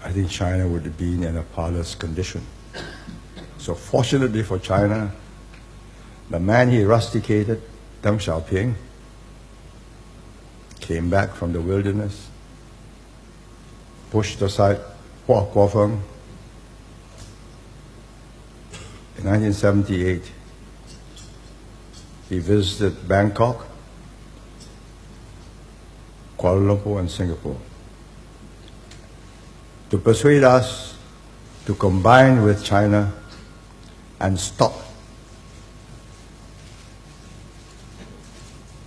I think China would have been in a parlous condition. So fortunately for China, the man he rusticated, Deng Xiaoping, came back from the wilderness, pushed aside Hua Guofeng. In 1978, he visited Bangkok, Kuala Lumpur, and Singapore to persuade us to combine with China and stop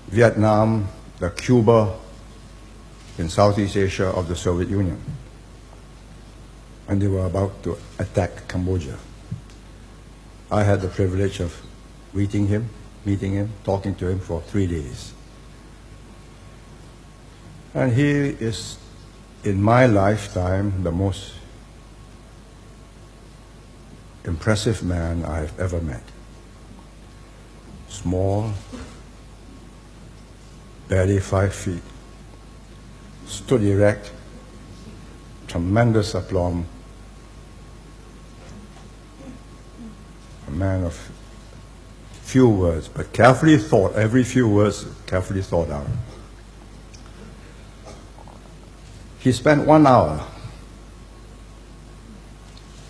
Vietnam, the Cuba in Southeast Asia of the Soviet Union. And they were about to attack Cambodia. I had the privilege of meeting him, talking to him for 3 days. And he is, in my lifetime, the most impressive man I've ever met. Small, barely 5 feet, stood erect, tremendous aplomb, a man of few words, but carefully thought, every few words carefully thought out. He spent 1 hour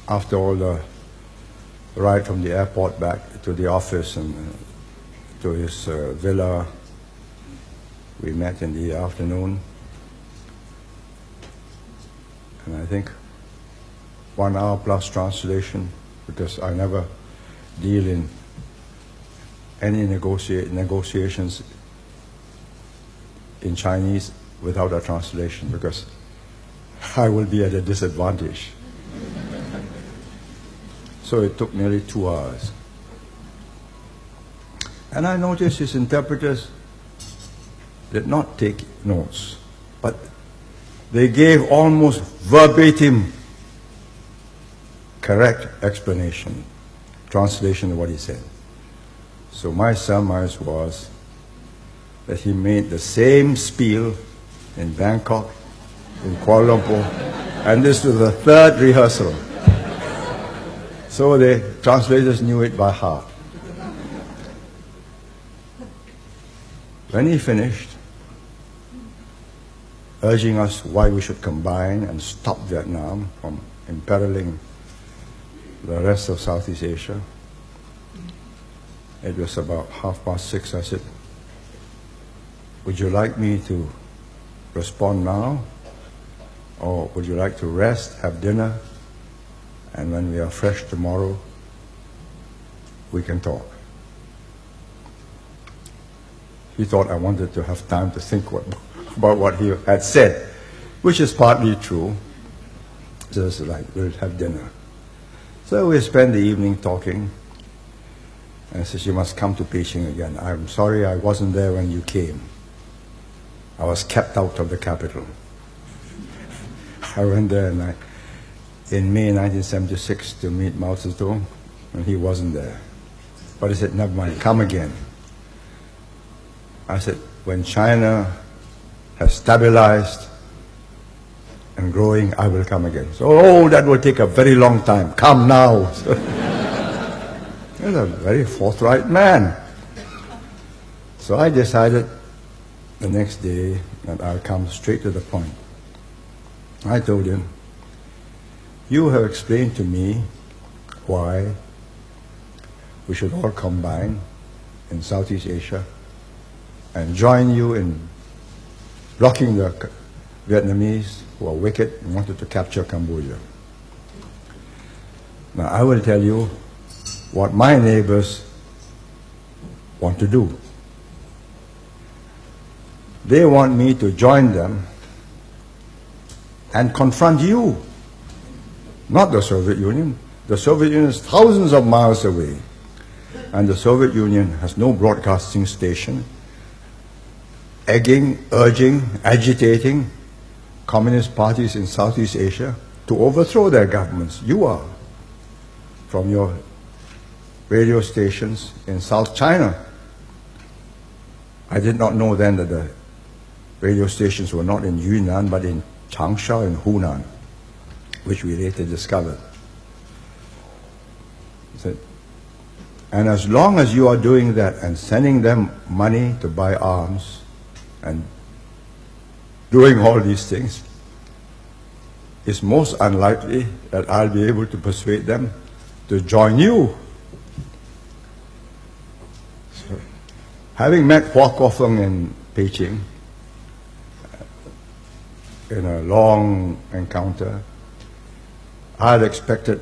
after all the ride from the airport back to the office and to his villa. We met in the afternoon, and I think 1 hour plus translation, because I never deal in any negotiations in Chinese without a translation, because I will be at a disadvantage. So it took nearly 2 hours. And I noticed his interpreters did not take notes, but they gave almost verbatim correct explanation, translation of what he said. So my surmise was that he made the same spiel in Bangkok, in Kuala Lumpur, and this was the 3rd rehearsal. So the translators knew it by heart. When he finished, urging us why we should combine and stop Vietnam from imperiling the rest of Southeast Asia, it was about 6:30. I said, would you like me to respond now? Or would you like to rest, have dinner, and when we are fresh tomorrow, we can talk? He thought I wanted to have time to think about what he had said, which is partly true. So it's like, we'll have dinner. So we spent the evening talking. And I said, you must come to Beijing again. I'm sorry I wasn't there when you came. I was kept out of the capital. I went there in May 1976 to meet Mao Zedong, and he wasn't there. But he said, never mind, come again. I said, when China has stabilized and growing, I will come again. So, oh, that will take a very long time. Come now. He's a very forthright man. So I decided the next day that I'll come straight to the point. I told him, you have explained to me why we should all combine in Southeast Asia and join you in blocking the Vietnamese who are wicked and wanted to capture Cambodia. Now I will tell you what my neighbors want to do. They want me to join them and confront you, not the Soviet Union. The Soviet Union is thousands of miles away, and the Soviet Union has no broadcasting station, egging, urging, agitating communist parties in Southeast Asia to overthrow their governments. You are, from your radio stations in South China. I did not know then that the radio stations were not in Yunnan, but in Changsha and Hunan. which we later discovered. He said, and as long as you are doing that and sending them money to buy arms and doing all these things, it's most unlikely that I'll be able to persuade them to join you. So, having met Hua Kofeng in Beijing in a long encounter, I had expected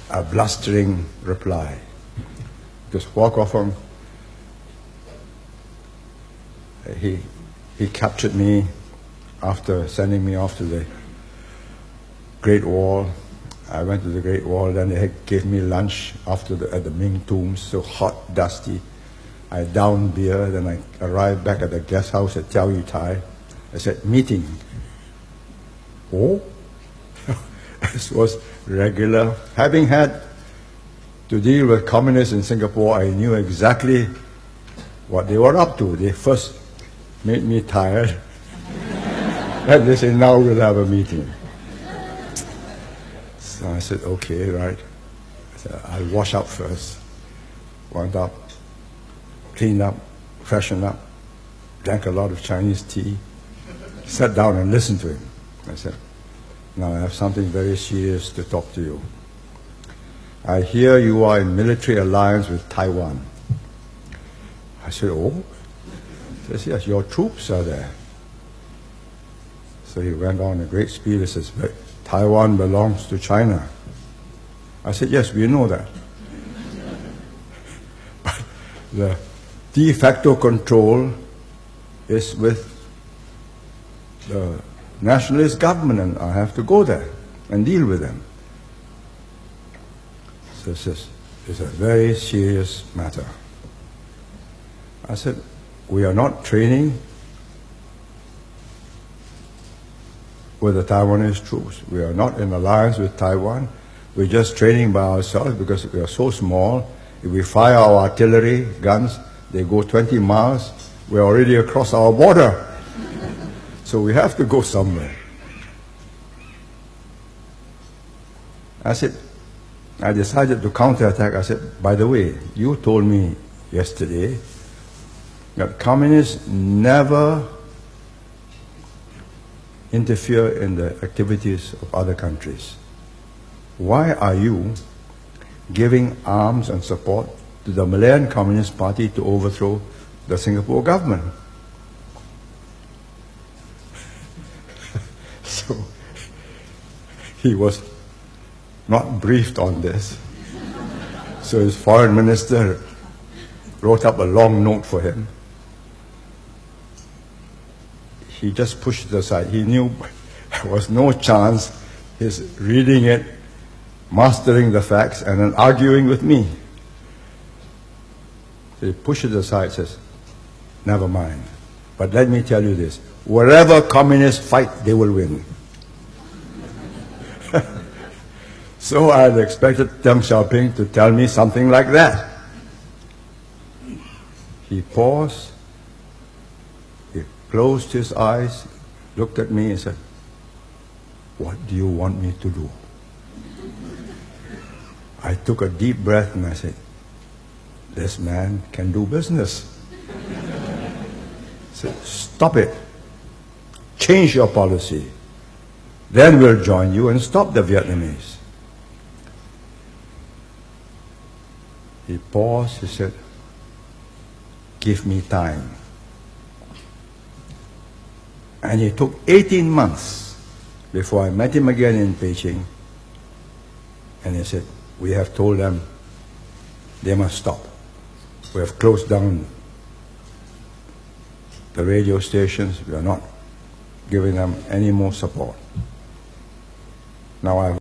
a blustering reply. Because Hua Kofeng, he captured me after sending me off to the Great Wall. I went to the Great Wall, then they gave me lunch at the Ming Tombs, so hot, dusty. I downed beer, then I arrived back at the guest house at Tiao Yu Tai. I said, meeting. Oh? This was regular. Having had to deal with communists in Singapore, I knew exactly what they were up to. They first made me tired, and they said, now we'll have a meeting. So I said, okay, right. I said, I'll wash up first. Went up, cleaned up, freshened up, drank a lot of Chinese tea, sat down and listened to him. I said, now I have something very serious to talk to you. I hear you are in military alliance with Taiwan. I said, oh? He says, yes, your troops are there. So he went on a great speech. He says, Taiwan belongs to China. I said, yes, we know that. But the de facto control is with the nationalist government, and I have to go there and deal with them. So it's a very serious matter. I said, we are not training with the Taiwanese troops. We are not in alliance with Taiwan. We're just training by ourselves because we are so small. If we fire our artillery guns, they go 20 miles. We're already across our border. So we have to go somewhere. I decided to counterattack. I said, by the way, you told me yesterday that communists never interfere in the activities of other countries. Why are you giving arms and support to the Malayan Communist Party to overthrow the Singapore government? So he was not briefed on this. So his foreign minister wrote up a long note for him. He just pushed it aside. He knew there was no chance his reading it, mastering the facts, and then arguing with me. So he pushed it aside, says, never mind. But let me tell you this, wherever communists fight, they will win. So I had expected Deng Xiaoping to tell me something like that. He paused, he closed his eyes, looked at me and said, what do you want me to do? I took a deep breath and I said, this man can do business. I said, stop it. Change your policy. Then we'll join you and stop the Vietnamese. He paused, he said, give me time. And it took 18 months before I met him again in Beijing. And he said, we have told them they must stop. We have closed down the radio stations. We are not giving them any more support. Now I have